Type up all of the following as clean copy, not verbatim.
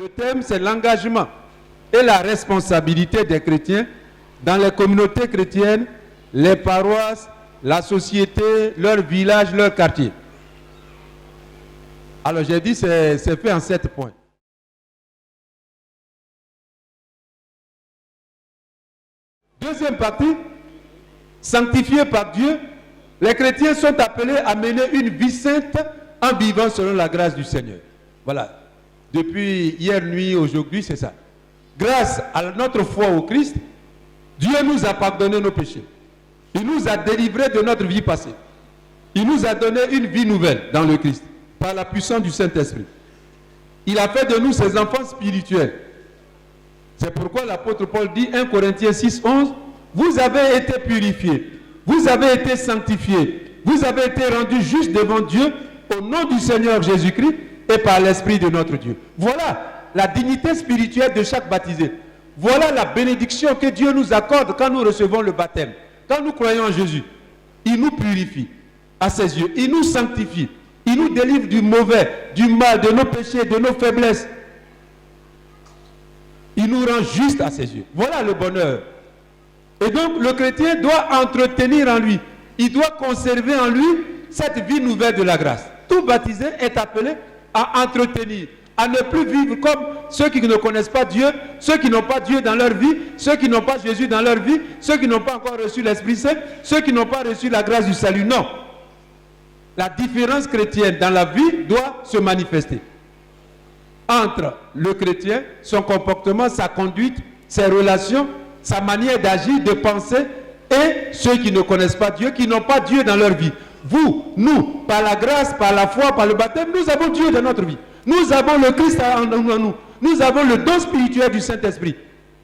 Le thème, c'est l'engagement et la responsabilité des chrétiens dans les communautés chrétiennes, les paroisses, la société, leur village, leur quartier. Alors j'ai dit, c'est fait en 7 points. Deuxième partie, sanctifiés par Dieu, les chrétiens sont appelés à mener une vie sainte en vivant selon la grâce du Seigneur. Voilà. Depuis hier nuit, aujourd'hui, c'est ça. Grâce à notre foi au Christ, Dieu nous a pardonné nos péchés. Il nous a délivrés de notre vie passée. Il nous a donné une vie nouvelle dans le Christ, par la puissance du Saint-Esprit. Il a fait de nous ses enfants spirituels. C'est pourquoi l'apôtre Paul dit, 1 Corinthiens 6, 11, vous avez été purifiés, vous avez été sanctifiés, vous avez été rendus justes devant Dieu au nom du Seigneur Jésus-Christ et par l'Esprit de notre Dieu. Voilà la dignité spirituelle de chaque baptisé. Voilà la bénédiction que Dieu nous accorde quand nous recevons le baptême. Quand nous croyons en Jésus, il nous purifie à ses yeux, il nous sanctifie, il nous délivre du mauvais, du mal, de nos péchés, de nos faiblesses. Il nous rend juste à ses yeux. Voilà le bonheur. Et donc le chrétien doit entretenir en lui, il doit conserver en lui cette vie nouvelle de la grâce. Tout baptisé est appelé à entretenir, à ne plus vivre comme ceux qui ne connaissent pas Dieu, ceux qui n'ont pas Dieu dans leur vie, ceux qui n'ont pas Jésus dans leur vie, ceux qui n'ont pas encore reçu l'Esprit Saint, ceux qui n'ont pas reçu la grâce du salut. Non. La différence chrétienne dans la vie doit se manifester entre le chrétien, son comportement, sa conduite, ses relations, sa manière d'agir, de penser, et ceux qui ne connaissent pas Dieu, qui n'ont pas Dieu dans leur vie. Vous, nous, par la grâce, par la foi, par le baptême, nous avons Dieu dans notre vie. Nous avons le Christ en nous. Nous avons le don spirituel du Saint-Esprit.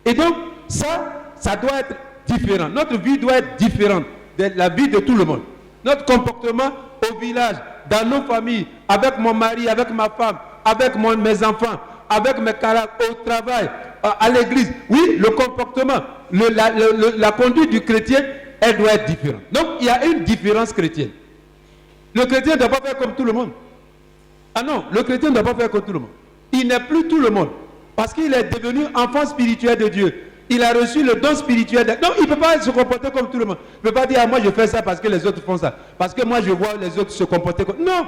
Et donc, ça doit être différent. Notre vie doit être différente de la vie de tout le monde. Notre comportement au village, dans nos familles, avec mon mari, avec ma femme, avec mes enfants, avec mes camarades, au travail, à l'église. Oui, le comportement, la conduite du chrétien, elle doit être différente. Donc, il y a une différence chrétienne. Le chrétien ne doit pas faire comme tout le monde. Ah non, le chrétien ne doit pas faire comme tout le monde. Il n'est plus tout le monde. Parce qu'il est devenu enfant spirituel de Dieu. Il a reçu le don spirituel. Non, il ne peut pas se comporter comme tout le monde. Il ne peut pas dire, ah, moi je fais ça parce que les autres font ça. Parce que moi je vois les autres se comporter comme... Non.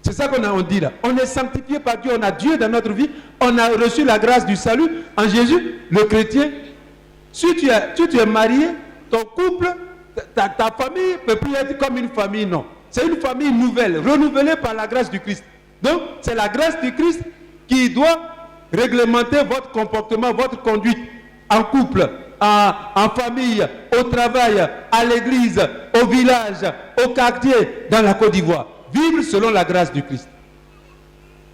C'est ça qu'on dit là. On est sanctifié par Dieu. On a Dieu dans notre vie. On a reçu la grâce du salut en Jésus. Le chrétien, si tu es marié, ton couple, ta famille ne peut plus être comme une famille, non. C'est une famille nouvelle, renouvelée par la grâce du Christ. Donc, c'est la grâce du Christ qui doit réglementer votre comportement, votre conduite en couple, en famille, au travail, à l'église, au village, au quartier, dans la Côte d'Ivoire. Vivre selon la grâce du Christ.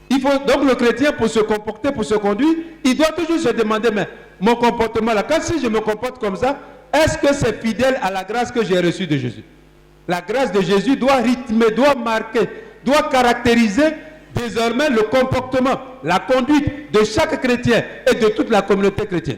Il faut donc le chrétien, pour se comporter, pour se conduire, il doit toujours se demander, mais mon comportement là, quand si je me comporte comme ça, est-ce que c'est fidèle à la grâce que j'ai reçue de Jésus? La grâce de Jésus doit rythmer, doit marquer, doit caractériser désormais le comportement, la conduite de chaque chrétien et de toute la communauté chrétienne.